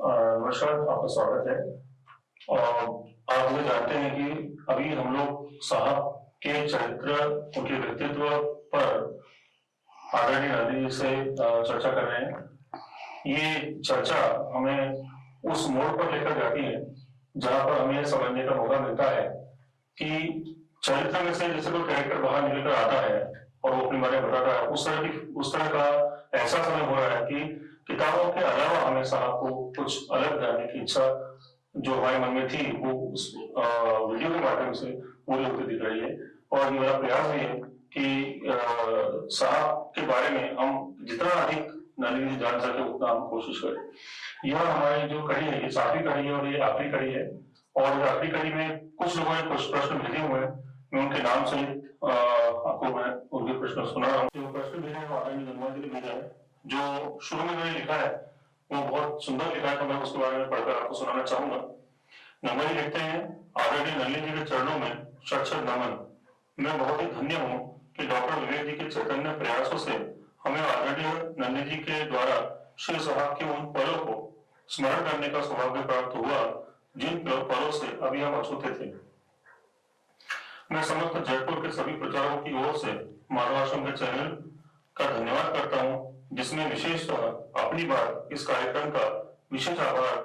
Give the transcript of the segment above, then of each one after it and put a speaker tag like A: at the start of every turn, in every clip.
A: नमस्कार, आपका स्वागत है। आप मुझे जानते हैं कि अभी हम लोग साहब के चरित्र, उनके व्यक्तित्व पर आदरणीय गांधी जी से चर्चा कर रहे हैं। ये चर्चा हमें उस मोड़ पर लेकर जाती है जहां पर हमें समझने का मौका मिलता है कि चरित्र में से जैसे कोई कैरेक्टर बाहर निकल कर आता है और वो अपने बारे में बताता है, उस तरह का एहसास हमें हो रहा है कि किताबों के अलावा हमें साहब को कुछ अलग जानने की इच्छा जो हमारे मन में थी वो उस वीडियो के माध्यम से पूरी होती दिख रही है। और ये मेरा प्रयास भी है कि साहब के बारे में हम जितना अधिक नॉलेज जान सके उतना हम कोशिश करें। यह हमारी जो कड़ी है ये सातवीं कड़ी है और ये आखिरी कड़ी है। और आखिरी कड़ी में कुछ लोगों ने कुछ प्रश्न भेजे हुए हैं, मैं उनके नाम से आपको मैं उनके प्रश्न सुना रहा हूँ। जो प्रश्न भेजे हैं वो आदरणीय धन्यवाद जी ने भेजा है। जो शुरू में मैंने लिखा है वो बहुत सुंदर लिखा है, तो मैं उसके बारे में पढ़कर आपको सुनाना चाहूंगा। नंबर जी लिखते हैं, आदरणीय नलिनी जी के चरणों में शत शत नमन। मैं बहुत ही धन्य हूँ कि डॉक्टर विवेक जी के चैतन्य प्रयासों से हमें आदरणीय नलिनी जी के द्वारा श्री साहब के उन पलों को स्मरण करने का सौभाग्य प्राप्त हुआ जिन पलों से अभी हम अछूते थे। मैं समस्त जयपुर के सभी प्रचारकों की ओर से माधवाश्रम के चैनल का धन्यवाद करता हूँ, जिसमें विशेषतः अपनी बार इस कार्यक्रम का विशेष आभार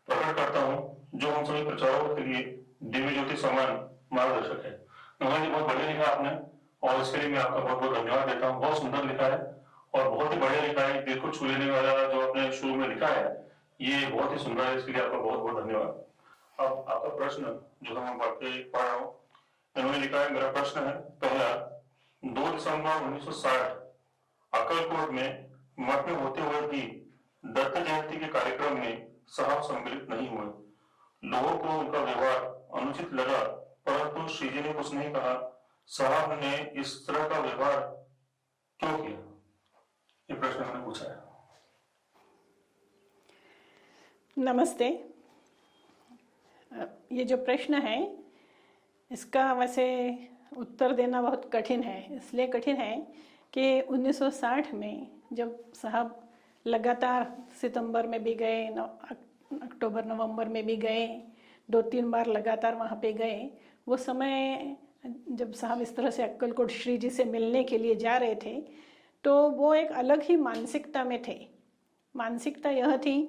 A: प्रकट करता हूँ, जो हम सभी प्रचारकों के लिए दिव्य ज्योति समान मार्गदर्शक है। नमन जी, बहुत बढ़िया लिखा आपने और इसके लिए मैं आपका बहुत बहुत धन्यवाद देता हूँ। बहुत सुंदर लिखा है और बहुत ही बढ़िया लिखा है। दिल को छू लेने वाला जो आपने शुरू में लिखा है ये बहुत ही सुंदर है, इसके लिए आपका बहुत बहुत धन्यवाद। अब आपका प्रश्न जो हम पढ़ रहा हूँ, इन्होंने लिखा है, मेरा प्रश्न है पहला, 2 दिसंबर 1960 अक्कलकोट में मठ में होते हुए भी दत्त जयंती के कार्यक्रम में साहब सम्मिलित नहीं हुए। लोगों को उनका व्यवहार अनुचित लगा, परंतु श्री जी ने कुछ नहीं कहा। साहब ने इस तरह का व्यवहार क्यों किया? ये प्रश्न मैंने पूछा है।
B: नमस्ते। ये जो प्रश्न है इसका वैसे उत्तर देना बहुत कठिन है। इसलिए कठिन है कि 1960 में जब साहब लगातार सितंबर में भी गए, अक्टूबर नवंबर में भी गए, 2-3 बार लगातार वहाँ पे गए, वो समय जब साहब इस तरह से अक्कलकोट श्री जी से मिलने के लिए जा रहे थे तो वो एक अलग ही मानसिकता में थे। मानसिकता यह थी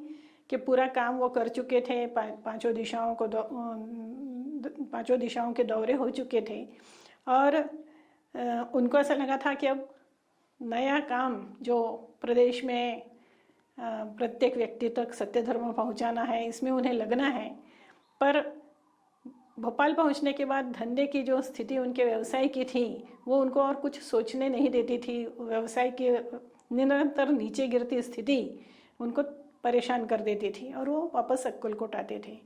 B: कि पूरा काम वो कर चुके थे, पांचों दिशाओं के दौरे हो चुके थे और उनको ऐसा लगा था कि अब नया काम जो प्रदेश में प्रत्येक व्यक्ति तक सत्य धर्म पहुंचाना है, इसमें उन्हें लगना है। पर भोपाल पहुंचने के बाद धंधे की जो स्थिति उनके व्यवसाय की थी वो उनको और कुछ सोचने नहीं देती थी। व्यवसाय की निरंतर नीचे गिरती स्थिति उनको परेशान कर देती थी और वो वापस अक्कलकोट आते थे।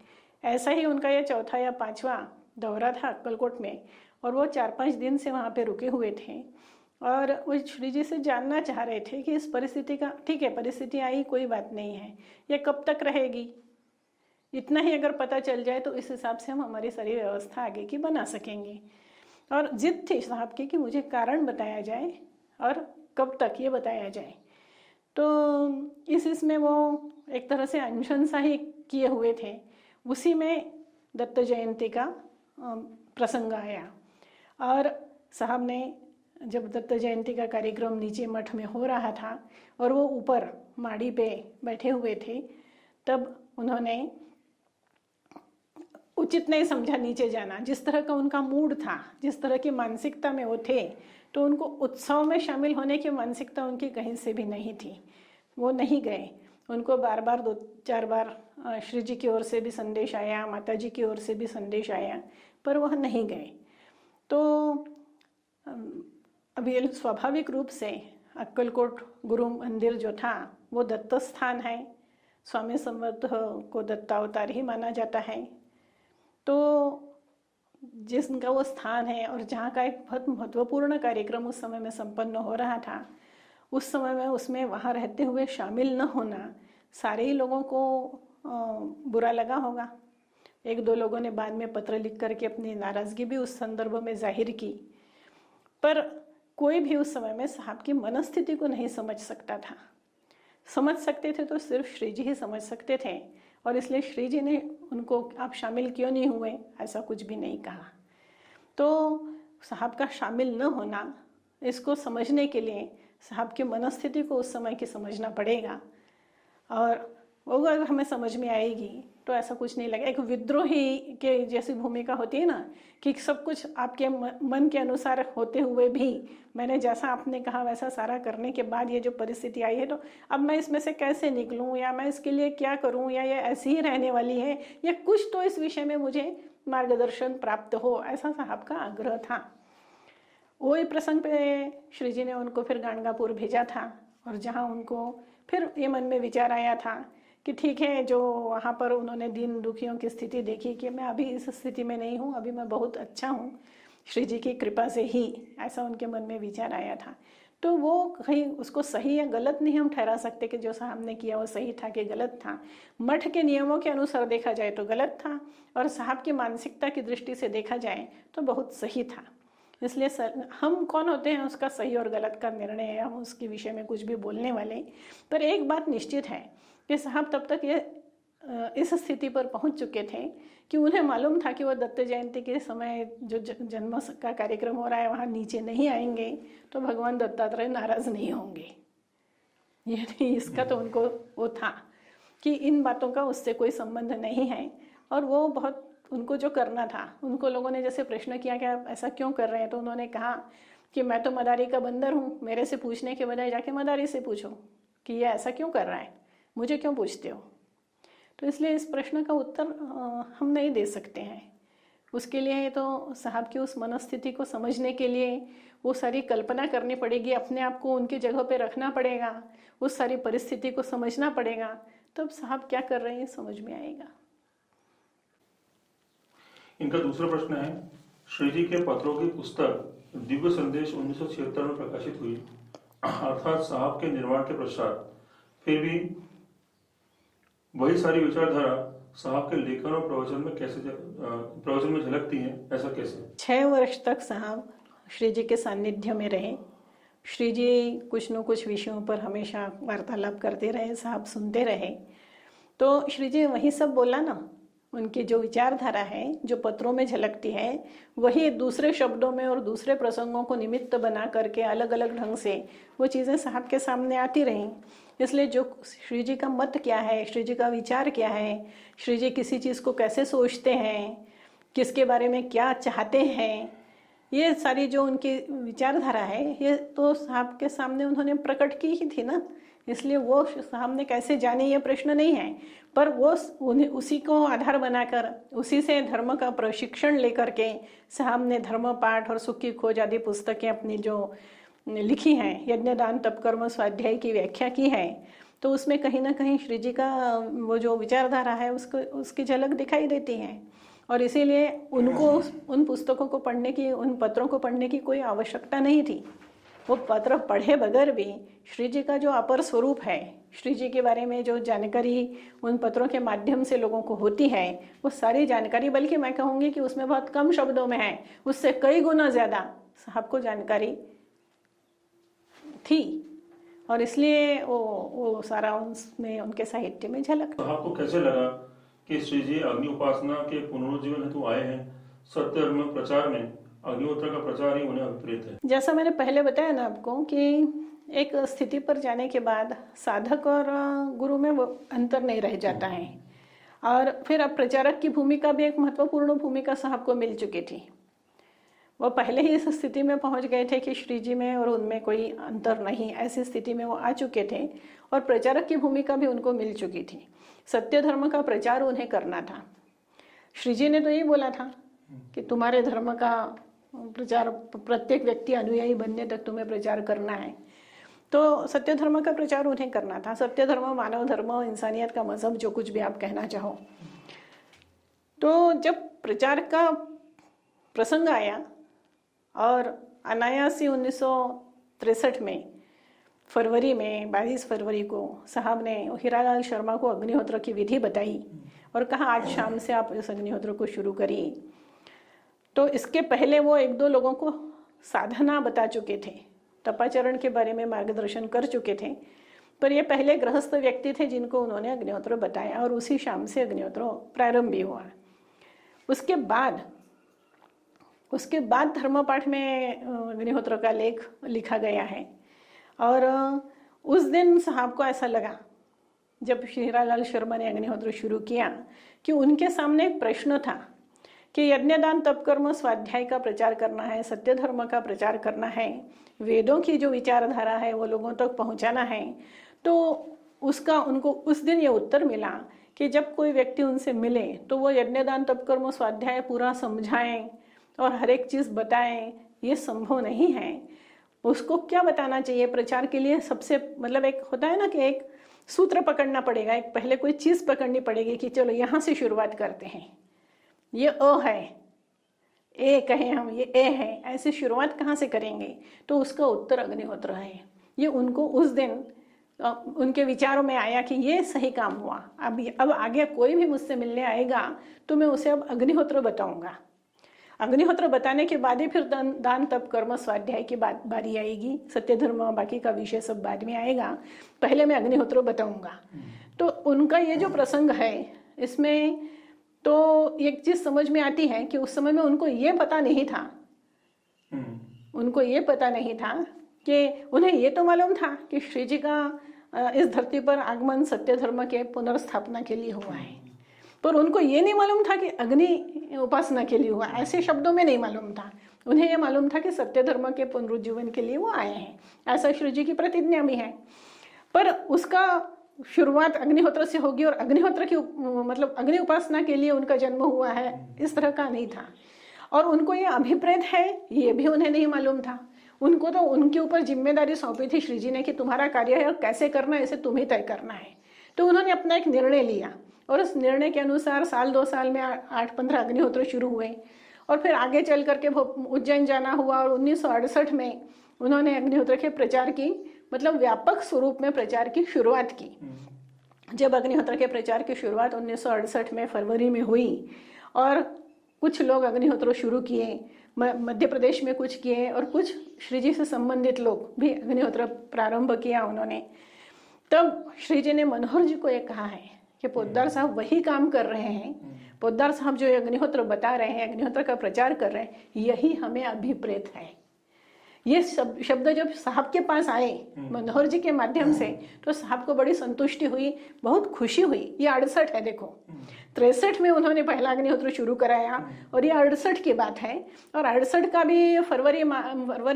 B: ऐसा ही उनका ये चौथा या 5वां दौरा था अक्कलकोट में और वो 4-5 दिन से वहाँ पे रुके हुए थे और वो श्री जी से जानना चाह रहे थे कि इस परिस्थिति का, ठीक है परिस्थिति आई, कोई बात नहीं है, ये कब तक रहेगी, इतना ही अगर पता चल जाए तो इस हिसाब से हम हमारी सारी व्यवस्था आगे की बना सकेंगे। और जिद थी साहब की कि मुझे कारण बताया जाए और कब तक ये बताया जाए। तो इसमें वो एक तरह से अनशन सा ही किए हुए थे। उसी में दत्त जयंती का प्रसंग आया और साहब ने जब दत्त जयंती का कार्यक्रम नीचे मठ में हो रहा था और वो ऊपर माड़ी पे बैठे हुए थे, तब उन्होंने उचित नहीं समझा नीचे जाना। जिस तरह का उनका मूड था, जिस तरह की मानसिकता में वो थे, तो उनको उत्सव में शामिल होने की मानसिकता उनकी कहीं से भी नहीं थी। वो नहीं गए। उनको बार बार 2-4 बार श्री जी की ओर से भी संदेश आया, माता जी की ओर से भी संदेश आया, पर वह नहीं गए। तो अभी स्वाभाविक रूप से अक्कलकोट गुरु मंदिर जो था वो दत्त स्थान है, स्वामी समर्थ को दत्तावतार ही माना जाता है। तो जिसका वो स्थान है और जहाँ का एक बहुत महत्वपूर्ण कार्यक्रम उस समय में संपन्न हो रहा था, उस समय में उसमें वहाँ रहते हुए शामिल न होना सारे ही लोगों को बुरा लगा होगा। 1-2 लोगों ने बाद में पत्र लिख करके अपनी नाराज़गी भी उस संदर्भ में जाहिर की, पर कोई भी उस समय में साहब की मनस्थिति को नहीं समझ सकता था। समझ सकते थे तो सिर्फ श्री जी ही समझ सकते थे। और इसलिए श्री जी ने उनको आप शामिल क्यों नहीं हुए ऐसा कुछ भी नहीं कहा। तो साहब का शामिल न होना, इसको समझने के लिए साहब की मनस्थिति को उस समय की समझना पड़ेगा, और वो अगर हमें समझ में आएगी तो ऐसा कुछ नहीं लगेगा। एक विद्रोही के जैसी भूमिका होती है ना, कि सब कुछ आपके मन के अनुसार होते हुए भी मैंने जैसा आपने कहा वैसा सारा करने के बाद ये जो परिस्थिति आई है, तो अब मैं इसमें से कैसे निकलूं, या मैं इसके लिए क्या करूं, या ये ऐसी ही रहने वाली है, या कुछ तो इस विषय में मुझे मार्गदर्शन प्राप्त हो, ऐसा साहब का आग्रह था। वही प्रसंग पे श्री जी ने उनको फिर गाणगापुर भेजा था, और जहाँ उनको फिर ये मन में विचार आया था कि ठीक है, जो वहाँ पर उन्होंने दीन दुखियों की स्थिति देखी कि मैं अभी इस स्थिति में नहीं हूँ, अभी मैं बहुत अच्छा हूँ श्री जी की कृपा से ही, ऐसा उनके मन में विचार आया था। तो वो कहीं उसको सही या गलत नहीं हम ठहरा सकते कि जो साहब ने किया वो सही था कि गलत था। मठ के नियमों के अनुसार देखा जाए तो गलत था, और साहब की मानसिकता की दृष्टि से देखा जाए तो बहुत सही था। इसलिए हम कौन होते हैं उसका सही और गलत का निर्णय है, हम उसके विषय में कुछ भी बोलने वाले। पर एक बात निश्चित है कि साहब तब तक ये इस स्थिति पर पहुंच चुके थे कि उन्हें मालूम था कि वो दत्त जयंती के समय जो जन्म का कार्यक्रम हो रहा है वहाँ नीचे नहीं आएंगे तो भगवान दत्तात्रेय नाराज नहीं होंगे। ये इसका तो उनको वो था कि इन बातों का उससे कोई संबंध नहीं है, और वो बहुत उनको जो करना था, उनको लोगों ने जैसे प्रश्न किया कि आप ऐसा क्यों कर रहे हैं, तो उन्होंने कहा कि मैं तो मदारी का बंदर हूँ, मेरे से पूछने के बजाय जाके मदारी से पूछो कि ये ऐसा क्यों कर रहा है, मुझे क्यों पूछते हो। तो इसलिए इस प्रश्न का उत्तर हम नहीं दे सकते हैं। उसके लिए तो साहब की उस मनस्थिति को समझने के लिए वो सारी कल्पना करनी पड़ेगी, अपने आप को उनकी जगह पे रखना पड़ेगा, उस सारी परिस्थिति को समझना पड़ेगा, तब साहब क्या कर रहे हैं समझ में आएगा।
A: इनका दूसरा प्रश्न है, श्री जी के पत्रों की पुस्तक दिव्य संदेश 1976 में प्रकाशित हुई, अर्थात साहब के निर्वाण के पश्चात, फिर भी वही सारी विचारधारा साहब के लेखन और प्रवचन में झलकती है, ऐसा कैसे?
B: 6 वर्ष तक साहब श्री जी के सानिध्य में रहे। श्री जी कुछ न कुछ विषयों पर हमेशा वार्तालाप करते रहे, साहब सुनते रहे। तो श्री जी वही सब बोला ना, उनकी जो विचारधारा है जो पत्रों में झलकती है, वही दूसरे शब्दों में और दूसरे प्रसंगों को निमित्त बना करके अलग अलग ढंग से वो चीज़ें साहब के सामने आती रहीं। इसलिए जो श्री जी का मत क्या है, श्री जी का विचार क्या है, श्री जी किसी चीज़ को कैसे सोचते हैं, किसके बारे में क्या चाहते हैं, ये सारी जो उनकी विचारधारा है ये तो साहब के सामने उन्होंने प्रकट की ही थी ना। इसलिए वो साहब ने कैसे जाने ये प्रश्न नहीं है, पर वो उसी को आधार बनाकर उसी से धर्म का प्रशिक्षण लेकर के साहब ने धर्म पाठ और सुख की खोज आदि पुस्तकें अपनी जो लिखी हैं, यज्ञ दान तप कर्म स्वाध्याय की व्याख्या की है, तो उसमें कहीं ना कहीं श्री जी का वो जो विचारधारा है उसकी झलक दिखाई देती है। और इसीलिए उनको उन पुस्तकों को पढ़ने की, उन पत्रों को पढ़ने की कोई आवश्यकता नहीं थी। वो पत्र पढ़े बगैर भी श्री जी का जो अपर स्वरूप है, श्री जी के बारे में जो जानकारी उन पत्रों के माध्यम से लोगों को होती है, वो सारी जानकारी, बल्कि मैं कहूँगी कि उसमें बहुत कम शब्दों में है, उससे कई गुना ज़्यादा साहब को जानकारी थी, और इसलिए वो सारा उसमें उनके साहित्य में झलक।
A: साहब को कैसे लगा कि श्री जी अग्नि उपासना के पुनरुज्जीवन हेतु आए हैं? सत्य धर्म प्रचार में अग्निहोत्र का प्रचार ही उन्हें अभिप्रेत है।
B: जैसा मैंने पहले बताया ना आपको कि एक स्थिति पर जाने के बाद साधक और गुरु में वो अंतर नहीं रह जाता है, और फिर अब प्रचारक की भूमिका भी एक महत्वपूर्ण भूमिका साहब को मिल चुकी थी। वो पहले ही इस स्थिति में पहुंच गए थे कि श्री जी में और उनमें कोई अंतर नहीं, ऐसी स्थिति में वो आ चुके थे, और प्रचारक की भूमिका भी उनको मिल चुकी थी। सत्य धर्म का प्रचार उन्हें करना था। श्री जी ने तो ये बोला था कि तुम्हारे धर्म का प्रचार, प्रत्येक व्यक्ति अनुयायी बनने तक तुम्हें प्रचार करना है। तो सत्य धर्म का प्रचार उन्हें करना था। सत्य धर्म, मानव धर्म, इंसानियत का मजहब, जो कुछ भी आप कहना चाहो। तो जब प्रचार का प्रसंग आया और अनायास ही 1963 में फरवरी में 22 फरवरी को साहब ने हीरालाल शर्मा को अग्निहोत्र की विधि बताई और कहा आज शाम से आप इस अग्निहोत्र को शुरू करिए। तो इसके पहले वो 1-2 लोगों को साधना बता चुके थे, तपाचरण के बारे में मार्गदर्शन कर चुके थे, पर ये पहले गृहस्थ व्यक्ति थे जिनको उन्होंने अग्निहोत्र बताया और उसी शाम से अग्निहोत्र प्रारंभ भी हुआ। उसके बाद धर्मपाठ में अग्निहोत्र का लेख लिखा गया है। और उस दिन साहब को ऐसा लगा जब श्री हीरालाल शर्मा ने अग्निहोत्र शुरू किया कि उनके सामने एक प्रश्न था कि यज्ञदान तप कर्म स्वाध्याय का प्रचार करना है, सत्य धर्म का प्रचार करना है, वेदों की जो विचारधारा है वो लोगों तक पहुंचाना है। तो उसका उनको उस दिन ये उत्तर मिला कि जब कोई व्यक्ति उनसे मिले तो वो यज्ञदान तप कर्म स्वाध्याय पूरा समझाएं और हर एक चीज़ बताएं, ये संभव नहीं है। उसको क्या बताना चाहिए प्रचार के लिए? सबसे मतलब एक होता है ना कि एक सूत्र पकड़ना पड़ेगा, एक पहले कोई चीज़ पकड़नी पड़ेगी कि चलो यहाँ से शुरुआत करते हैं, ये अ है, ए कहें हम, ये ए है, ऐसे शुरुआत कहाँ से करेंगे? तो उसका उत्तर अग्निहोत्र है। ये उनको उस दिन उनके विचारों में आया कि ये सही काम हुआ। अब आगे कोई भी मुझसे मिलने आएगा तो मैं उसे अब अग्निहोत्र बताऊंगा। अग्निहोत्र बताने के बाद ही फिर दान तप कर्म स्वाध्याय की बारी आएगी, सत्य धर्म बाकी का विषय सब बाद में आएगा, पहले मैं अग्निहोत्र बताऊंगा। तो उनका ये जो प्रसंग है इसमें तो एक चीज समझ में आती है कि उस समय में उनको ये पता नहीं था, उनको ये पता नहीं था कि उन्हें ये तो मालूम था कि श्री जी का इस धरती पर आगमन सत्य धर्म के पुनर्स्थापना के लिए हुआ है, पर उनको ये नहीं मालूम था कि अग्नि उपासना के लिए हुआ। ऐसे शब्दों में नहीं मालूम था, उन्हें ये मालूम था कि सत्य धर्म के पुनरुज्जीवन के लिए वो आए हैं, ऐसा श्री जी की प्रतिज्ञा भी है। पर उसका शुरुआत अग्निहोत्र से होगी और अग्निहोत्र की मतलब अग्नि उपासना के लिए उनका जन्म हुआ है, इस तरह का नहीं था। और उनको ये अभिप्रेत है ये भी उन्हें नहीं मालूम था। उनको तो उनके ऊपर जिम्मेदारी सौंपी थी श्री जी ने कि तुम्हारा कार्य है और कैसे करना है इसे तुम्हें तय करना है। तो उन्होंने अपना एक निर्णय लिया और उस निर्णय के अनुसार साल 2 साल में 8-15 अग्निहोत्र शुरू हुए और फिर आगे चल करके उज्जैन जाना हुआ और 1968 में उन्होंने अग्निहोत्र के प्रचार की मतलब व्यापक स्वरूप में प्रचार की शुरुआत की। जब अग्निहोत्र के प्रचार की शुरुआत 1968 में फरवरी में हुई और कुछ लोग अग्निहोत्र शुरू किए, मध्य प्रदेश में कुछ किए और कुछ श्री जी से संबंधित लोग भी अग्निहोत्र प्रारंभ किया उन्होंने। तब श्री जी ने मनोहर जी को ये कहा है कि पोद्दार साहब वही काम कर रहे हैं, पोद्दार साहब जो अग्निहोत्र बता रहे हैं, अग्निहोत्र का प्रचार कर रहे हैं, यही हमें अभिप्रेत है। ये शब्द जब साहब के पास आए मनोहर जी के माध्यम से तो साहब को बड़ी संतुष्टि हुई, बहुत खुशी हुई। ये 68 है, देखो 63 में उन्होंने पहला अग्निहोत्र शुरू कराया और ये 68 की बात है। और 68 का भी फरवरी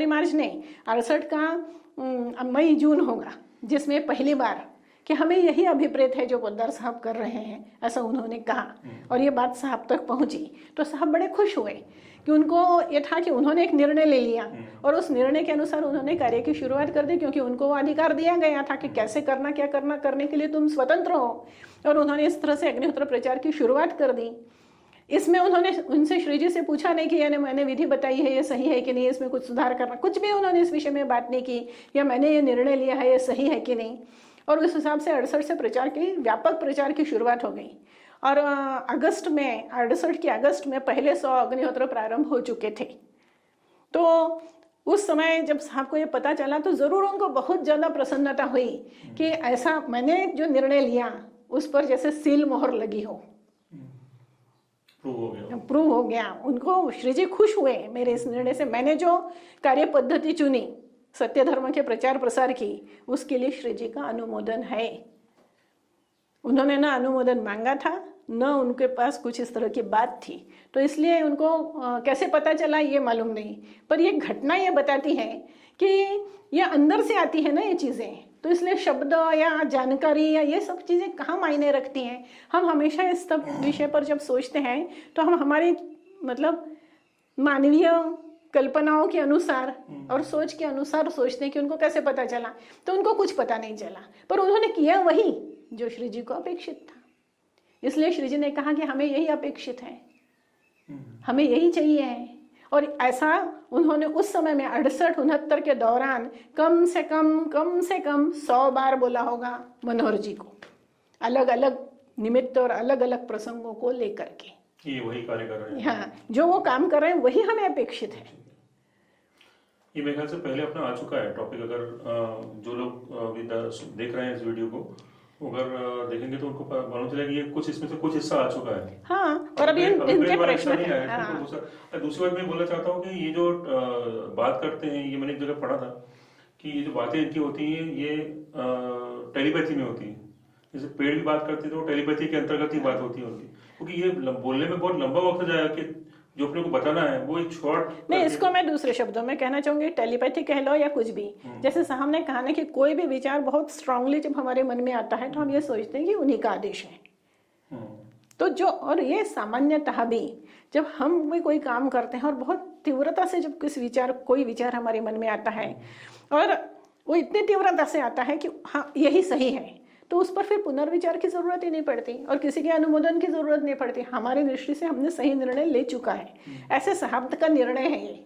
B: मार्च नहीं, 68 का मई जून होगा जिसमें पहली बार कि हमें यही अभिप्रेत है जो पोद्दार साहब कर रहे हैं, ऐसा उन्होंने कहा। और ये बात साहब तक पहुंची तो साहब बड़े खुश हुए कि उनको ये था कि उन्होंने एक निर्णय ले लिया और उस निर्णय के अनुसार उन्होंने कार्य की शुरुआत कर दी, क्योंकि उनको वो अधिकार दिया गया था कि कैसे करना, क्या करना, करने के लिए तुम स्वतंत्र हो। और उन्होंने इस तरह से अग्निहोत्र प्रचार की शुरुआत कर दी। इसमें उन्होंने उनसे श्री जी से पूछा नहीं कि यानी मैंने विधि बताई है ये सही है कि नहीं, इसमें कुछ सुधार करना, कुछ भी उन्होंने इस विषय में बात नहीं की, या मैंने ये निर्णय लिया है ये सही है कि नहीं। और उस हिसाब से 68 से प्रचार की व्यापक प्रचार की शुरुआत हो गई। और अगस्त में 68 के अगस्त में पहले 100 अग्निहोत्र प्रारंभ हो चुके थे। तो उस समय जब साहब को ये पता चला तो ज़रूर उनको बहुत ज़्यादा प्रसन्नता हुई कि ऐसा मैंने जो निर्णय लिया उस पर जैसे सील मोहर लगी हो, प्रूव हो गया। उनको श्री जी खुश हुए मेरे इस निर्णय से। मैंने जो कार्य पद्धति चुनी सत्य धर्म के प्रचार प्रसार की, उसके लिए श्री जी का अनुमोदन है। उन्होंने ना अनुमोदन मांगा था, न उनके पास कुछ इस तरह की बात थी, तो इसलिए उनको कैसे पता चला ये मालूम नहीं। पर ये घटना ये बताती है कि ये अंदर से आती है ना ये चीज़ें, तो इसलिए शब्द या जानकारी या ये सब चीज़ें कहाँ मायने रखती हैं। हम हमेशा इस सब विषय पर जब सोचते हैं तो हम हमारी मतलब मानवीय कल्पनाओं के अनुसार और सोच के अनुसार सोचते हैं कि उनको कैसे पता चला, तो उनको कुछ पता नहीं चला। पर उन्होंने किया वही जो श्री जी को अपेक्षित था। इसलिए श्री जी ने कहा कि हमें यही अपेक्षित है, हमें यही चाहिए है। और ऐसा उन्होंने उस समय में 68-69 के दौरान कम से कम 100 बार बोला होगा मनोहर जी को, अलग अलग निमित्त और अलग अलग प्रसंगों को लेकर के।
A: ये वही कार्य कर रहे हैं।
B: हाँ, जो वो काम कर रहे हैं वही हमें अपेक्षित है।
A: ये मेरे ख्याल से पहले अपना आ चुका है टॉपिक। अगर जो लोग अभी देख रहे हैं इस वीडियो को, अगर देखेंगे तो उनको मालूम चलेगा कि ये कुछ इसमें से कुछ हिस्सा आ चुका है।
B: हाँ, और अभी इनके प्रश्न
A: नहीं आया।
B: हाँ।
A: दूसरी बात मैं बोलना चाहता हूँ कि ये जो बात करते हैं, ये मैंने एक जगह पढ़ा था कि ये जो बातें इनकी होती हैं ये टेलीपैथी में होती है। जैसे पेड़ की बात करते हैं तो टेलीपैथी के अंतर्गत ही बात होती है उनकी, क्योंकि ये बोलने में बहुत लंबा वक्त जाएगा कि जो अपने को बताना है वो एक शॉर्ट।
B: नहीं, इसको मैं दूसरे शब्दों में कहना चाहूंगी, टेलीपैथी कह लो या कुछ भी। जैसे साहब ने कहा ना कि कोई भी विचार बहुत स्ट्रांगली जब हमारे मन में आता है तो हम ये सोचते हैं कि उन्हीं का आदेश है। तो जो, और ये सामान्यतः भी जब हम भी कोई काम करते हैं और बहुत तीव्रता से जब कोई विचार हमारे मन में आता है और वो इतनी तीव्रता से आता है कि हाँ यही सही है, तो उस पर फिर पुनर्विचार की जरूरत ही नहीं पड़ती और किसी के अनुमोदन की जरूरत नहीं पड़ती। हमारी दृष्टि से हमने सही निर्णय ले चुका है। ऐसे साहब का निर्णय है ये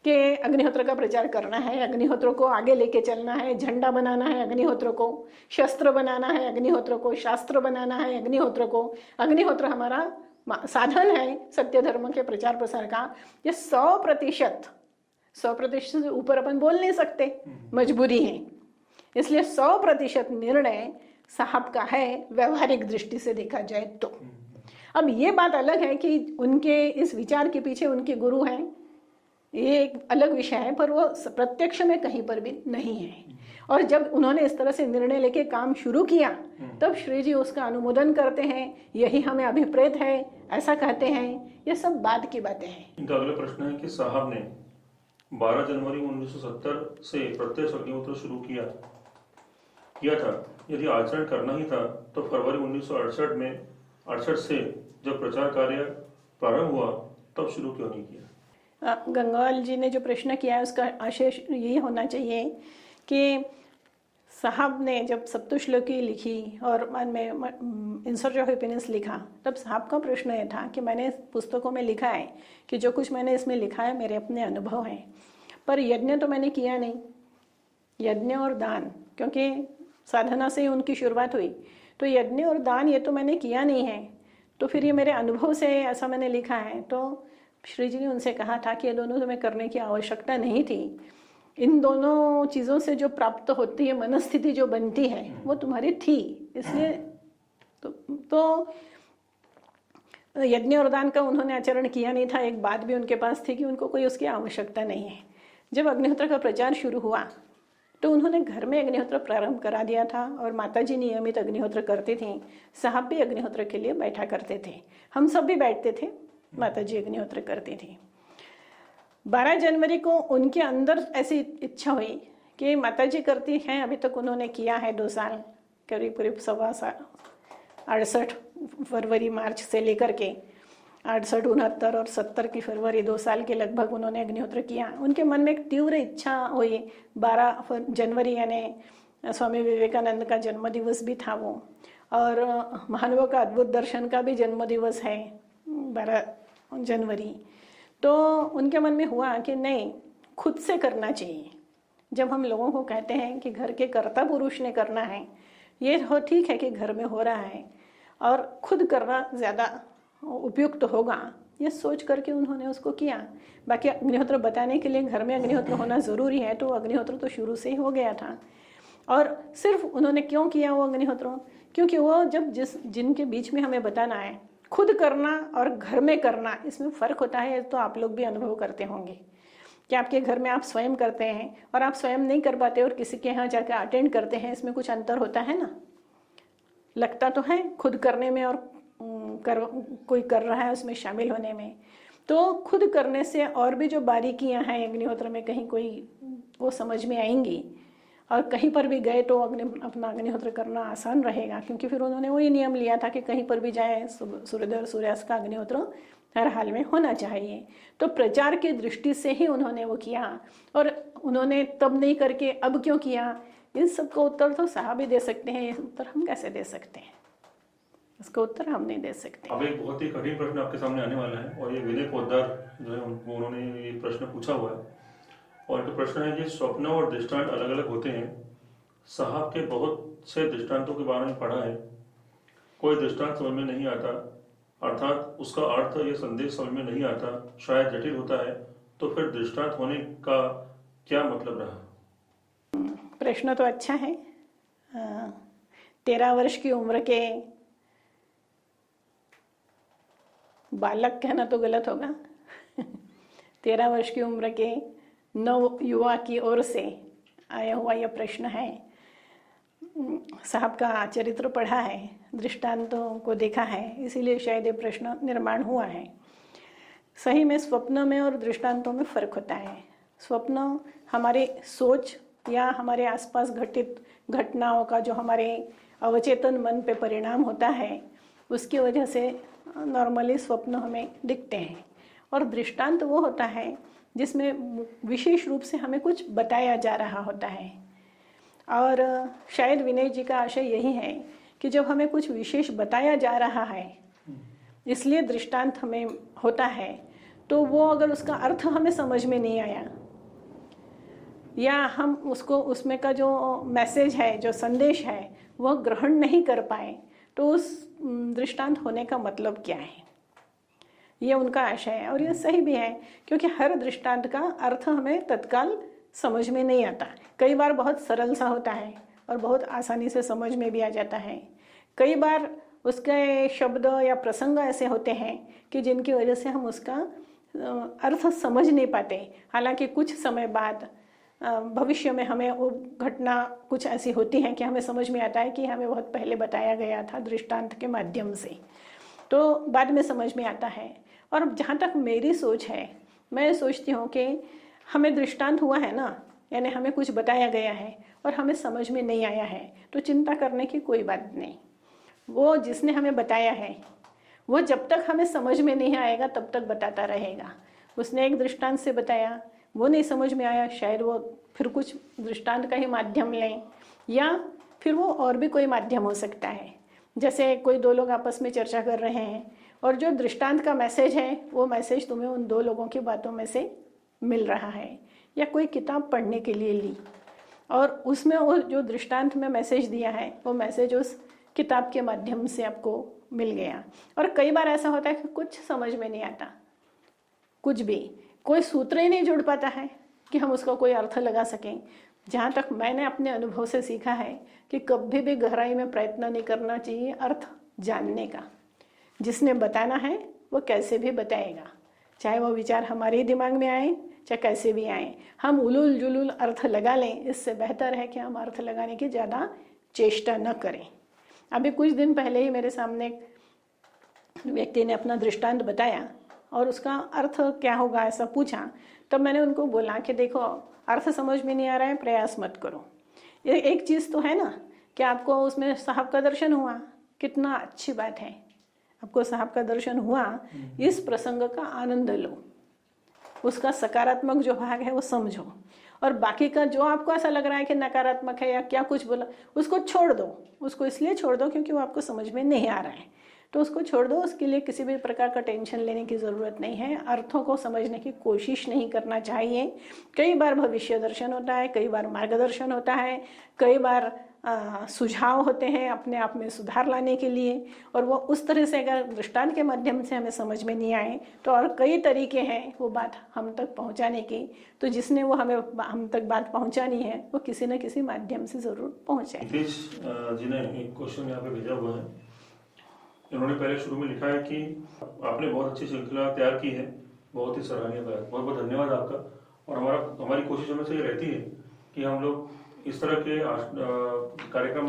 B: कि अग्निहोत्र का प्रचार करना है, अग्निहोत्र को आगे लेके चलना है, झंडा बनाना है अग्निहोत्र को, शस्त्र बनाना है अग्निहोत्र को, शास्त्र बनाना है अग्निहोत्र को। अग्निहोत्र हमारा साधन है सत्य धर्म के प्रचार प्रसार का। ये 100% से ऊपर अपन बोल नहीं सकते, मजबूरी है। इसलिए 100% निर्णय साहब का है व्यवहारिक दृष्टि से देखा जाए तो। अब ये बात अलग है कि उनके इस विचार के पीछे उनके गुरु हैं, ये एक अलग विषय है, पर वो प्रत्यक्ष में कहीं पर भी नहीं है। और जब उन्होंने इस तरह से निर्णय लेके काम शुरू किया तब श्री जी उसका अनुमोदन करते हैं, यही हमें अभिप्रेत है, ऐसा कहते हैं। ये सब बाद की बातें हैं।
A: इनका अगला प्रश्न है कि साहब ने 12 जनवरी 1970 से प्रत्यक्ष अग्निहोत्र शुरू किया था। यदि आचरण करना ही था तो फरवरी 1968 से जब प्रचार कार्य प्रारंभ हुआ तब शुरू क्यों नहीं किया?
B: गंगवाल जी ने जो प्रश्न किया है उसका आशय यही होना चाहिए कि साहब ने जब सप्तश्लोकी लिखी और मन में इन सर्च ऑफ हैप्पीनेस लिखा, तब साहब का प्रश्न ये था कि मैंने पुस्तकों में लिखा है कि जो कुछ मैंने इसमें लिखा है मेरे अपने अनुभव हैं, पर यज्ञ तो मैंने किया नहीं। यज्ञ और दान, क्योंकि साधना से ही उनकी शुरुआत हुई, तो यज्ञ और दान ये तो मैंने किया नहीं है, तो फिर ये मेरे अनुभव से ऐसा मैंने लिखा है। तो श्री जी ने उनसे कहा था कि ये दोनों तुम्हें करने की आवश्यकता नहीं थी। इन दोनों चीज़ों से जो प्राप्त होती है मनस्थिति जो बनती है वो तुम्हारी थी, इसलिए तो यज्ञ और दान का उन्होंने आचरण किया नहीं था। एक बात भी उनके पास थी कि उनको कोई उसकी आवश्यकता नहीं है। जब अग्निहोत्र का प्रचार शुरू हुआ तो उन्होंने घर में अग्निहोत्र प्रारंभ करा दिया था और माताजी नियमित अग्निहोत्र करती थी, साहब भी अग्निहोत्र के लिए बैठा करते थे, हम सब भी बैठते थे, माताजी अग्निहोत्र करती थी। 12 जनवरी को उनके अंदर ऐसी इच्छा हुई कि माताजी करती हैं, अभी तक उन्होंने किया है 2 साल, करीब 68 फरवरी मार्च से लेकर के 68, 69 और 70 की फरवरी 2 साल के लगभग उन्होंने अग्निहोत्र किया। उनके मन में एक तीव्र इच्छा हुई। 12 जनवरी यानी स्वामी विवेकानंद का जन्मदिवस भी था वो, और महानुभाव का अद्भुत दर्शन का भी जन्मदिवस है 12 जनवरी। तो उनके मन में हुआ कि नहीं, खुद से करना चाहिए। जब हम लोगों को कहते हैं कि घर के कर्ता पुरुष ने करना है, ये हो ठीक है कि घर में हो रहा है और खुद करना ज़्यादा उपयुक्त होगा, ये सोच करके उन्होंने उसको किया। बाकी अग्निहोत्र बताने के लिए घर में अग्निहोत्र होना ज़रूरी है, तो अग्निहोत्र तो शुरू से ही हो गया था। और सिर्फ उन्होंने क्यों किया वो अग्निहोत्र, क्योंकि वो जब जिनके बीच में हमें बताना है, खुद करना और घर में करना, इसमें फ़र्क होता है। तो आप लोग भी अनुभव करते होंगे कि आपके घर में आप स्वयं करते हैं और आप स्वयं नहीं कर पाते और किसी के यहाँ जाकर अटेंड करते हैं, इसमें कुछ अंतर होता है ना। लगता तो है खुद करने में और कोई कर रहा है उसमें शामिल होने में। तो खुद करने से और भी जो बारीकियां हैं अग्निहोत्र में कहीं कोई वो समझ में आएंगी, और कहीं पर भी गए तो अपना अग्निहोत्र करना आसान रहेगा, क्योंकि फिर उन्होंने वही नियम लिया था कि कहीं पर भी जाए सूर्योदय और सूर्यास्त का अग्निहोत्र हर हाल में होना चाहिए। तो प्रचार की दृष्टि से ही उन्होंने वो किया, और उन्होंने तब नहीं करके अब क्यों किया, इन सबका उत्तर तो साहब ही दे सकते हैं। ये उत्तर हम कैसे दे सकते हैं, इसका उत्तर हम नहीं दे सकते।
A: अब एक बहुत ही कठिन प्रश्न आपके सामने आने वाला है, और ये विनय पोद्दार जो है उन्होंने ये प्रश्न पूछा हुआ है, और इनका प्रश्न है कि स्वप्न और दृष्टांत अलग अलग होते हैं। साहब के बहुत से दृष्टांतों के बारे में पढ़ा है, कोई दृष्टांत समझ में नहीं आता, अर्थात उसका अर्थ या संदेश समझ में नहीं आता, शायद जटिल होता है, तो फिर दृष्टांत होने का क्या मतलब रहा?
B: प्रश्न तो अच्छा है। 13 वर्ष की उम्र के बालक कहना तो गलत होगा 13 वर्ष की उम्र के नव युवा की ओर से आया हुआ यह प्रश्न है। साहब का चरित्र पढ़ा है, दृष्टांतों को देखा है, इसीलिए शायद ये प्रश्न निर्माण हुआ है। सही में स्वप्न में और दृष्टांतों में फर्क होता है। स्वप्न हमारे सोच या हमारे आसपास घटित घटनाओं का जो हमारे अवचेतन मन पे परिणाम होता है, उसकी वजह से नॉर्मली स्वप्न हमें दिखते हैं। और दृष्टांत वो होता है जिसमें विशेष रूप से हमें कुछ बताया जा रहा होता है। और शायद विनय जी का आशय यही है कि जब हमें कुछ विशेष बताया जा रहा है, इसलिए दृष्टांत हमें होता है, तो वो अगर उसका अर्थ हमें समझ में नहीं आया या हम उसको उसमें का जो मैसेज है, जो संदेश है, वह ग्रहण नहीं कर पाए, तो उस दृष्टांत होने का मतलब क्या है, ये उनका आशय है। और ये सही भी है, क्योंकि हर दृष्टांत का अर्थ हमें तत्काल समझ में नहीं आता। कई बार बहुत सरल सा होता है और बहुत आसानी से समझ में भी आ जाता है। कई बार उसके शब्द या प्रसंग ऐसे होते हैं कि जिनकी वजह से हम उसका अर्थ समझ नहीं पाते। हालांकि कुछ समय बाद भविष्य में हमें वो घटना कुछ ऐसी होती है कि हमें समझ में आता है कि हमें बहुत पहले बताया गया था दृष्टांत के माध्यम से, तो बाद में समझ में आता है। और जहाँ तक मेरी सोच है, मैं सोचती हूँ कि हमें दृष्टांत हुआ है ना, यानी हमें कुछ बताया गया है और हमें समझ में नहीं आया है, तो चिंता करने की कोई बात नहीं। वो जिसने हमें बताया है वो जब तक हमें समझ में नहीं आएगा तब तक बताता रहेगा। उसने एक दृष्टांत से बताया, वो नहीं समझ में आया, शायद वो फिर कुछ दृष्टांत का ही माध्यम लें, या फिर वो और भी कोई माध्यम हो सकता है। जैसे कोई दो लोग आपस में चर्चा कर रहे हैं और जो दृष्टांत का मैसेज है वो मैसेज तुम्हें उन दो लोगों की बातों में से मिल रहा है, या कोई किताब पढ़ने के लिए ली और उसमें वो जो दृष्टांत में मैसेज दिया है वो मैसेज उस किताब के माध्यम से आपको मिल गया। और कई बार ऐसा होता है कि कुछ समझ में नहीं आता, कुछ भी कोई सूत्र ही नहीं जुड़ पाता है कि हम उसका कोई अर्थ लगा सकें। जहाँ तक मैंने अपने अनुभव से सीखा है कि कभी भी गहराई में प्रयत्न नहीं करना चाहिए अर्थ जानने का। जिसने बताना है वो कैसे भी बताएगा, चाहे वो विचार हमारे ही दिमाग में आए चाहे कैसे भी आए। हम उलूल जुलूल अर्थ लगा लें, इससे बेहतर है कि हम अर्थ लगाने की ज़्यादा चेष्टा न करें। अभी कुछ दिन पहले ही मेरे सामने एक व्यक्ति ने अपना दृष्टांत बताया और उसका अर्थ क्या होगा ऐसा पूछा, तब मैंने उनको बोला कि देखो अर्थ समझ में नहीं आ रहा है, प्रयास मत करो। ये एक चीज़ तो है ना कि आपको उसमें साहब का दर्शन हुआ, कितना अच्छी बात है, आपको साहब का दर्शन हुआ, इस प्रसंग का आनंद लो, उसका सकारात्मक जो भाग है वो समझो, और बाकी का जो आपको ऐसा लग रहा है कि नकारात्मक है या क्या कुछ बोला, उसको छोड़ दो। उसको इसलिए छोड़ दो क्योंकि वो आपको समझ में नहीं आ रहा है, तो उसको छोड़ दो। उसके लिए किसी भी प्रकार का टेंशन लेने की ज़रूरत नहीं है। अर्थों को समझने की कोशिश नहीं करना चाहिए। कई बार भविष्य दर्शन होता है, कई बार मार्गदर्शन होता है, कई बार सुझाव होते हैं अपने आप में सुधार लाने के लिए, और वो उस तरह से अगर दृष्टांत के माध्यम से हमें समझ में नहीं आए तो और कई तरीके हैं वो बात हम तक पहुंचाने की। तो जिसने वो हमें हम तक बात पहुंचानी है वो किसी न किसी माध्यम से ज़रूर पहुंचे।
A: नितीश जी ने एक क्वेश्चन यहाँ पे भेजा हुआ है। इन्होंने पहले शुरू में लिखा है कि आपने बहुत अच्छी श्रृंखला तैयार की है, बहुत ही सराहनीय बात, बहुत बहुत धन्यवाद आपका। और हमारी कोशिश हमेशा ये रहती है कि हम लोग इस तरह के कार्यक्रम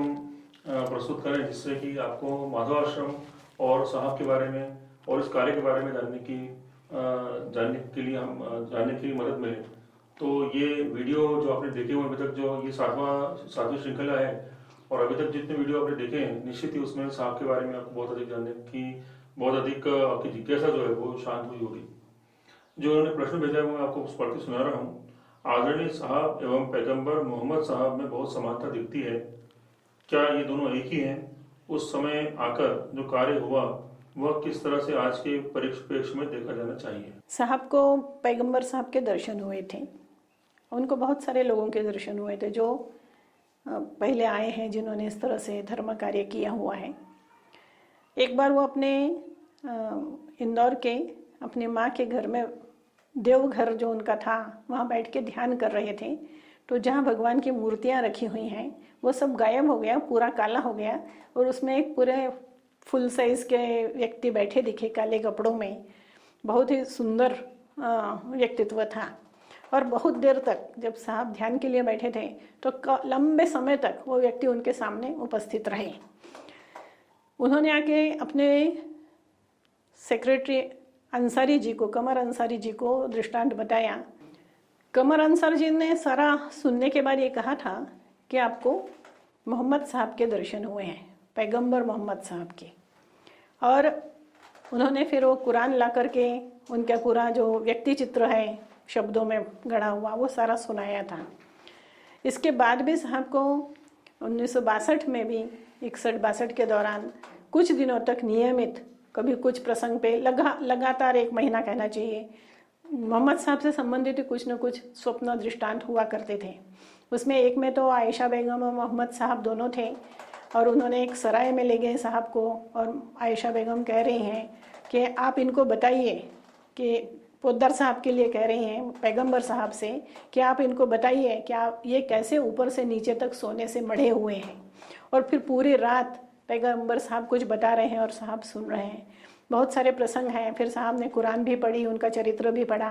A: प्रस्तुत करें जिससे कि आपको माधव आश्रम और साहब के बारे में और इस कार्य के बारे में जानने के लिए मदद मिले। तो ये वीडियो जो आपने देखे हुए अभी तक, जो ये सातवीं श्रृंखला है, और अभी तक जितने वीडियो आपने देखे हैं, निश्चित ही उसमें साहब के बारे में आपको बहुत अधिक जानने की, बहुत अधिक आपकी जिज्ञासा जो है वो शांत हुई होगी। जो उन्होंने प्रश्न भेजा है वो मैं आपको पढ़ के सुना रहा हूँ। आदरणीय साहब एवं पैगंबर मोहम्मद साहब में बहुत समानता दिखती है, क्या ये दोनों एक ही हैं? उस समय आकर जो कार्य हुआ वह किस तरह से आज के परिप्रेक्ष्य में देखा जाना चाहिए?
B: साहब को पैगंबर साहब के दर्शन हुए थे, उनको बहुत सारे लोगों के दर्शन हुए थे जो पहले आए हैं जिन्होंने इस तरह से धर्म कार्य किया हुआ है। एक बार वो अपने इंदौर के अपनी माँ के घर में देवघर जो उनका था वहाँ बैठ के ध्यान कर रहे थे, तो जहाँ भगवान की मूर्तियाँ रखी हुई हैं वो सब गायब हो गया, पूरा काला हो गया, और उसमें एक पूरे फुल साइज के व्यक्ति बैठे दिखे काले कपड़ों में। बहुत ही सुंदर व्यक्तित्व था। और बहुत देर तक जब साहब ध्यान के लिए बैठे थे तो लंबे समय तक वो व्यक्ति उनके सामने उपस्थित रहे। उन्होंने आके अपने सेक्रेटरी अंसारी जी को, कमर अंसारी जी को दृष्टांत बताया। कमर अंसारी जी ने सारा सुनने के बाद ये कहा था कि आपको मोहम्मद साहब के दर्शन हुए हैं, पैगंबर मोहम्मद साहब के। और उन्होंने फिर वो कुरान ला करके उनका पूरा जो व्यक्ति चित्र है शब्दों में गढ़ा हुआ वो सारा सुनाया था। इसके बाद भी साहब को 1962 में भी 61-62 के दौरान कुछ दिनों तक नियमित, कभी कुछ प्रसंग पे लगातार 1 महीना कहना चाहिए, मोहम्मद साहब से संबंधित कुछ न कुछ स्वप्न दृष्टांत हुआ करते थे। उसमें एक में तो आयशा बेगम और मोहम्मद साहब दोनों थे, और उन्होंने एक सराय में ले गए साहब को, और आयशा बेगम कह रही हैं कि आप इनको बताइए, कि पोद्दार साहब के लिए कह रही हैं पैगंबर साहब से कि आप इनको बताइए कि आप ये कैसे ऊपर से नीचे तक सोने से मढ़े हुए हैं। और फिर पूरी रात पैगंबर साहब कुछ बता रहे हैं और साहब सुन रहे हैं। बहुत सारे प्रसंग हैं। फिर साहब ने कुरान भी पढ़ी, उनका चरित्र भी पढ़ा,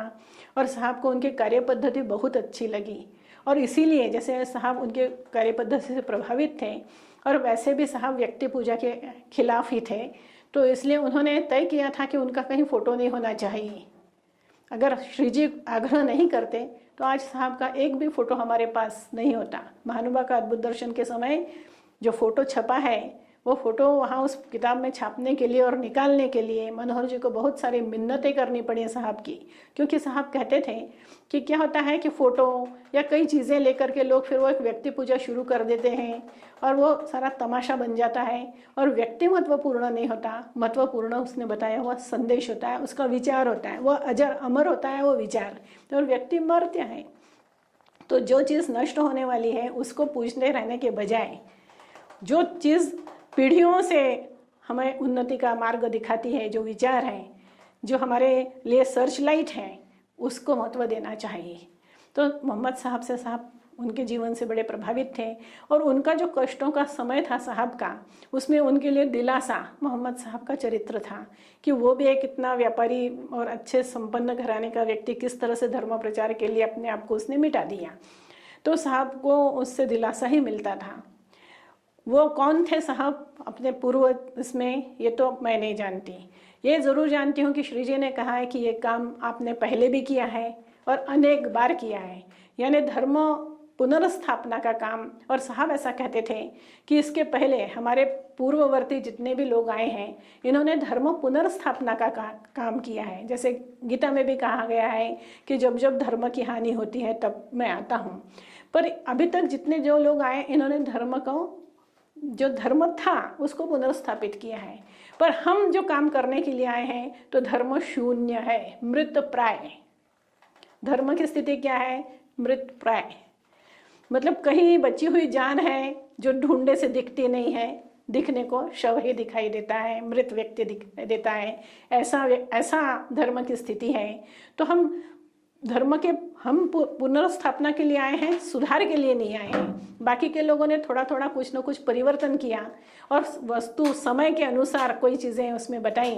B: और साहब को उनकी कार्य पद्धति बहुत अच्छी लगी। और इसीलिए जैसे साहब उनके कार्य पद्धति से प्रभावित थे, और वैसे भी साहब व्यक्ति पूजा के खिलाफ ही थे, तो इसलिए उन्होंने तय किया था कि उनका कहीं फ़ोटो नहीं होना चाहिए। अगर श्री जी आग्रह नहीं करते तो आज साहब का एक भी फ़ोटो हमारे पास नहीं होता। महानुभा का अद्भुत दर्शन के समय जो फ़ोटो छपा है, वो फ़ोटो वहाँ उस किताब में छापने के लिए और निकालने के लिए मनोहर जी को बहुत सारी मिन्नतें करनी पड़ी साहब की। क्योंकि साहब कहते थे कि क्या होता है कि फ़ोटो या कई चीज़ें लेकर के लोग फिर वो एक व्यक्ति पूजा शुरू कर देते हैं, और वो सारा तमाशा बन जाता है, और व्यक्ति महत्वपूर्ण नहीं होता। महत्वपूर्ण उसने बताया हुआ संदेश होता है, उसका विचार होता है, वो अजर अमर होता है वो विचार, और व्यक्ति मर्त्य है। तो जो चीज़ नष्ट होने वाली है उसको पूछते रहने के बजाय जो चीज़ पीढ़ियों से हमें उन्नति का मार्ग दिखाती है, जो विचार है, जो हमारे लिए सर्च लाइट है, उसको महत्व देना चाहिए। तो मोहम्मद साहब से साहब उनके जीवन से बड़े प्रभावित थे, और उनका जो कष्टों का समय था साहब का, उसमें उनके लिए दिलासा मोहम्मद साहब का चरित्र था कि वो भी एक इतना व्यापारी और अच्छे संपन्न घराने का व्यक्ति किस तरह से धर्म प्रचार के लिए अपने आप को उसने मिटा दिया। तो साहब को उससे दिलासा ही मिलता था। वो कौन थे साहब अपने पूर्व इसमें, ये तो मैं नहीं जानती। ये ज़रूर जानती हूँ कि श्री जी ने कहा है कि ये काम आपने पहले भी किया है और अनेक बार किया है, यानी धर्म पुनर्स्थापना का काम। और साहब ऐसा कहते थे कि इसके पहले हमारे पूर्ववर्ती जितने भी लोग आए हैं, इन्होंने धर्म पुनर्स्थापना का काम किया है। जैसे गीता में भी कहा गया है कि जब जब धर्म की हानि होती है तब मैं आता हूँ। पर अभी तक जितने जो लोग आए, इन्होंने धर्म को, जो धर्म था उसको पुनर्स्थापित किया है। पर हम जो काम करने के लिए आए हैं तो धर्म शून्य है, मृत प्राय। धर्म की स्थिति क्या है? मृत प्राय, मतलब कहीं बची हुई जान है जो ढूंढने से दिखती नहीं है, दिखने को शव ही दिखाई देता है, मृत व्यक्ति दिखाई देता है। ऐसा धर्म की स्थिति है। तो हम धर्म के पुनर्स्थापना के लिए आए हैं, सुधार के लिए नहीं आए हैं। बाकी के लोगों ने थोड़ा थोड़ा कुछ न कुछ परिवर्तन किया और वस्तु समय के अनुसार कोई चीज़ें उसमें बताई,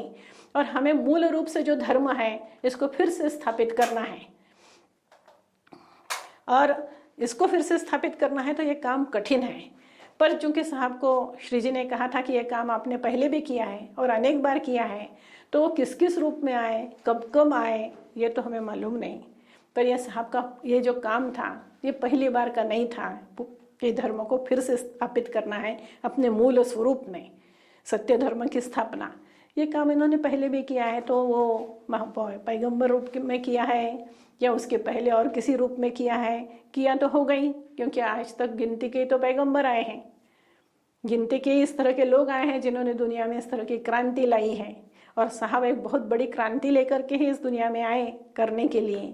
B: और हमें मूल रूप से जो धर्म है इसको फिर से स्थापित करना है। और इसको फिर से स्थापित करना है तो ये काम कठिन है। पर चूंकि साहब को श्री जी ने कहा था कि ये काम आपने पहले भी किया है और अनेक बार किया है, तो वो किस किस रूप में आए, कब कब आए, ये तो हमें मालूम नहीं। पर यह साहब का ये जो काम था ये पहली बार का नहीं था कि धर्म को फिर से स्थापित करना है अपने मूल स्वरूप में, सत्य धर्म की स्थापना। ये काम इन्होंने पहले भी किया है, तो वो पैगंबर रूप में किया है या उसके पहले और किसी रूप में किया तो हो गई, क्योंकि आज तक गिनती के तो पैगंबर आए हैं, गिनती के इस तरह के लोग आए हैं जिन्होंने दुनिया में इस तरह की क्रांति लाई है। और साहब एक बहुत बड़ी क्रांति लेकर के ही इस दुनिया में आए करने के लिए,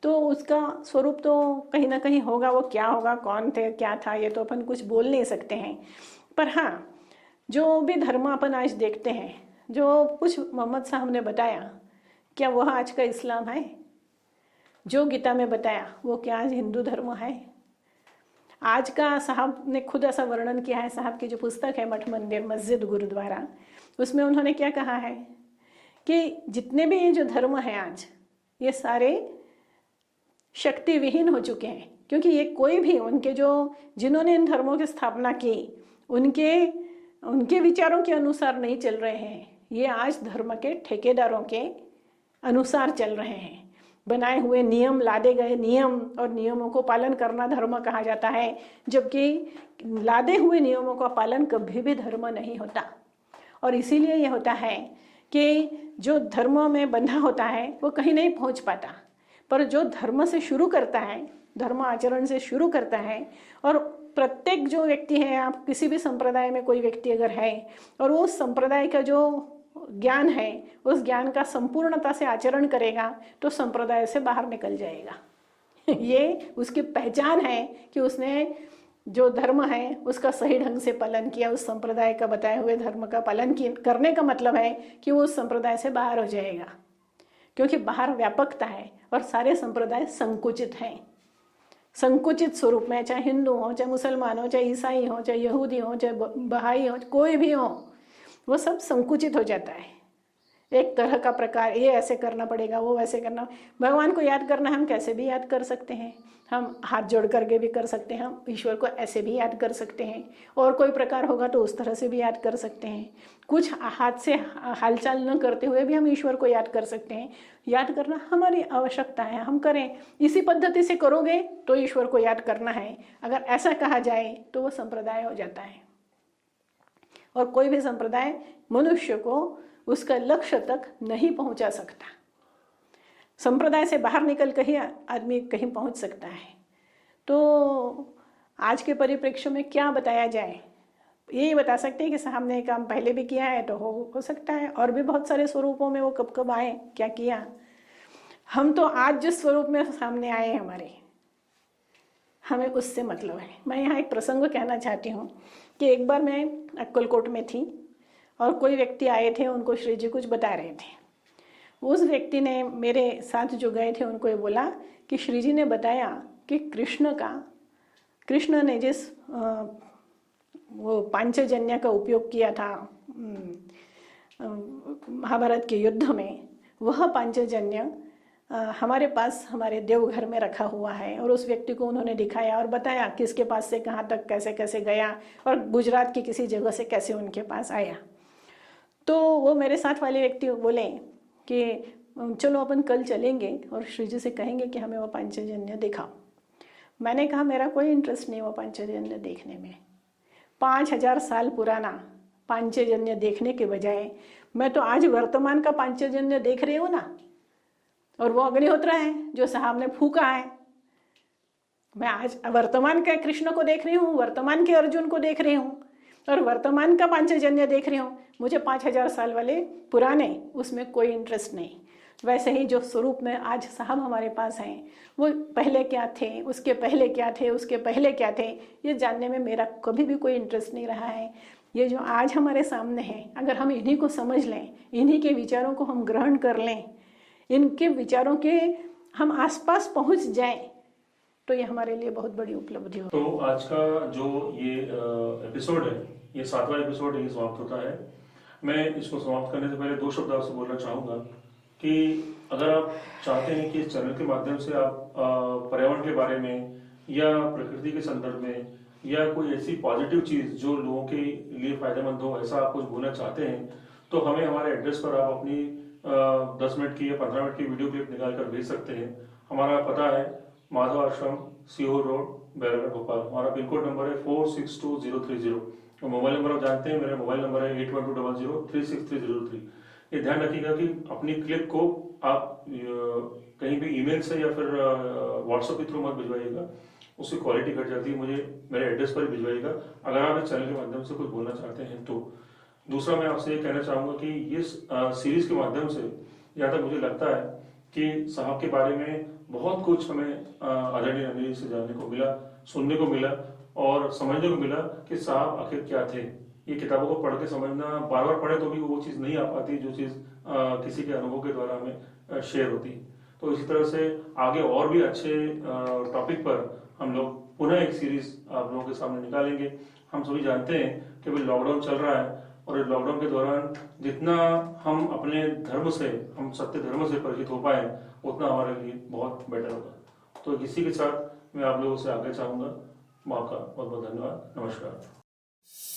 B: तो उसका स्वरूप तो कहीं ना कहीं होगा। वो क्या होगा, कौन थे, क्या था, ये तो अपन कुछ बोल नहीं सकते हैं। पर हाँ, जो भी धर्म अपन आज देखते हैं, जो कुछ मोहम्मद साहब ने बताया, क्या वह आज का इस्लाम है? जो गीता में बताया वो क्या आज हिंदू धर्म है? आज का साहब ने खुद ऐसा वर्णन किया है, साहब की जो पुस्तक है मठ मंदिर मस्जिद गुरुद्वारा, उसमें उन्होंने क्या कहा है कि जितने भी ये जो धर्म है आज, ये सारे शक्ति विहीन हो चुके हैं, क्योंकि ये कोई भी उनके जो जिन्होंने इन धर्मों की स्थापना की उनके विचारों के अनुसार नहीं चल रहे हैं। ये आज धर्म के ठेकेदारों के अनुसार चल रहे हैं। बनाए हुए नियम, लादे गए नियम और नियमों को पालन करना धर्म कहा जाता है, जबकि लादे हुए नियमों का पालन कभी भी धर्म नहीं होता। और इसीलिए ये होता है कि जो धर्म में बंधा होता है वो कहीं नहीं पहुंच पाता, पर जो धर्म से शुरू करता है, धर्म आचरण से शुरू करता है, और प्रत्येक जो व्यक्ति है, आप किसी भी संप्रदाय में कोई व्यक्ति अगर है और वो संप्रदाय का जो ज्ञान है उस ज्ञान का संपूर्णता से आचरण करेगा तो संप्रदाय से बाहर निकल जाएगा। ये उसकी पहचान है कि उसने जो धर्म है उसका सही ढंग से पालन किया, उस संप्रदाय का बताए हुए धर्म का पालन करने का मतलब है कि वो उस संप्रदाय से बाहर हो जाएगा, क्योंकि बाहर व्यापकता है और सारे संप्रदाय संकुचित हैं, संकुचित स्वरूप में, चाहे हिंदू हो, चाहे मुसलमान हो, चाहे ईसाई हो, चाहे यहूदी हो, चाहे बहाई हो, कोई भी हो, वो सब संकुचित हो जाता है। एक तरह का प्रकार, ये ऐसे करना पड़ेगा, वो वैसे करना। भगवान को याद करना हम कैसे भी याद कर सकते हैं, हम हाथ जोड़ करके भी कर सकते हैं, हम ईश्वर को ऐसे भी याद कर सकते हैं, और कोई प्रकार होगा तो उस तरह से भी याद कर सकते हैं। कुछ हाथ से हालचाल न करते हुए भी हम ईश्वर को याद कर सकते हैं। याद करना हमारी आवश्यकता है, हम करें। इसी पद्धति से करोगे तो ईश्वर को याद करना है। अगर ऐसा कहा जाए तो वो संप्रदाय हो जाता है, और कोई भी संप्रदाय मनुष्य को उसका लक्ष्य तक नहीं पहुंचा सकता। संप्रदाय से बाहर निकल कर ही आदमी कहीं पहुंच सकता है। तो आज के परिप्रेक्ष्य में क्या बताया जाए, यही बता सकते हैं कि साहब ने काम पहले भी किया है तो हो सकता है और भी बहुत सारे स्वरूपों में वो कब कब आए, क्या किया। हम तो आज जिस स्वरूप में सामने आए हमारे, हमें उससे मतलब है। मैं यहाँ एक प्रसंग कहना चाहती हूँ कि एक बार मैं अक्कलकोट में थी और कोई व्यक्ति आए थे, उनको श्री जी कुछ बता रहे थे। उस व्यक्ति ने मेरे साथ जो गए थे उनको ये बोला कि श्री जी ने बताया कि कृष्ण ने जिस वो पांचजन्य का उपयोग किया था महाभारत के युद्ध में, वह पांचजन्य हमारे पास हमारे देवघर में रखा हुआ है। और उस व्यक्ति को उन्होंने दिखाया और बताया किसके पास से कहाँ तक कैसे कैसे गया और गुजरात की किसी जगह से कैसे उनके पास आया। तो वो मेरे साथ वाले व्यक्ति बोले कि चलो अपन कल चलेंगे और श्री जी से कहेंगे कि हमें वो पांचजन्य दिखाओ। मैंने कहा मेरा कोई इंटरेस्ट नहीं वो पांचजन्य देखने में। 5000 साल पुराना पांचजन्य देखने के बजाय मैं तो आज वर्तमान का पांचजन्य देख रही हूँ ना, और वो अग्निहोत्र है जो साहब ने फूका है। मैं आज वर्तमान के कृष्ण को देख रही हूँ, वर्तमान के अर्जुन को देख रही हूँ और वर्तमान का पांचजन्य देख रही हूँ। मुझे 5000 साल वाले पुराने उसमें कोई इंटरेस्ट नहीं। वैसे ही जो स्वरूप में आज साहब हमारे पास हैं, वो पहले क्या थे, उसके पहले क्या थे, उसके पहले क्या थे, ये जानने में मेरा कभी भी कोई इंटरेस्ट नहीं रहा है। ये जो आज हमारे सामने हैं, अगर हम इन्हीं को समझ लें, इन्हीं के विचारों को हम ग्रहण कर लें, इनके विचारों के हम आसपास पहुंच जाएं, तो ये हमारे लिए बहुत बड़ी उपलब्धि हो।
A: तो आज का जो ये एपिसोड है, ये 7वां एपिसोड यही समाप्त होता है। मैं इसको समाप्त करने से पहले 2 शब्द आपसे बोलना चाहूँगा कि अगर आप चाहते हैं कि इस चैनल के माध्यम से आप पर्यावरण के बारे में या प्रकृति के संदर्भ में या कोई ऐसी पॉजिटिव चीज़ जो लोगों के लिए फायदेमंद हो, ऐसा आप कुछ बोलना चाहते हैं, तो हमें हमारे एड्रेस पर आप अपनी 10 मिनट की या 15 मिनट की वीडियो क्लिप निकाल कर भेज सकते हैं। हमारा पता है माधव आश्रम, सीहोर रोड, बैरागढ़, भोपाल। हमारा पिन कोड नंबर है 462030। और मोबाइल नंबर आप जानते हैं, मेरा मोबाइल नंबर है 8120036303। ये ध्यान रखिएगा कि अपनी क्लिप को आप कहीं भी ईमेल से या फिर व्हाट्सएप के थ्रू मत भिजवाइएगा, उसकी क्वालिटी घट जाती है। मुझे मेरे एड्रेस पर भिजवाइएगा अगर आप इस चैनल के माध्यम से कुछ बोलना चाहते हैं। तो दूसरा मैं आपसे ये कहना चाहूँगा कि इस सीरीज के माध्यम से जहाँ तक मुझे लगता है कि साहब के बारे में बहुत कुछ हमें आदरणीय अनिल से जानने को मिला, सुनने को मिला और समझने को मिला कि साहब आखिर क्या थे। ये किताबों को पढ़ के समझना, बार बार पढ़े तो भी वो चीज़ नहीं आ पाती जो चीज़ किसी के अनुभव के द्वारा हमें शेयर होती। तो इसी तरह से आगे और भी अच्छे टॉपिक पर हम लोग पुनः एक सीरीज आप लोगों के सामने निकालेंगे। हम सभी जानते हैं कि भाई लॉकडाउन चल रहा है और इस लॉकडाउन के दौरान जितना हम अपने धर्म से, हम सत्य धर्म से परिचित हो पाए उतना हमारे लिए बहुत बेटर होगा। तो इसी के साथ मैं आप लोगों से आगे चाहूँगा। आपका बहुत बहुत धन्यवाद। नमस्कार।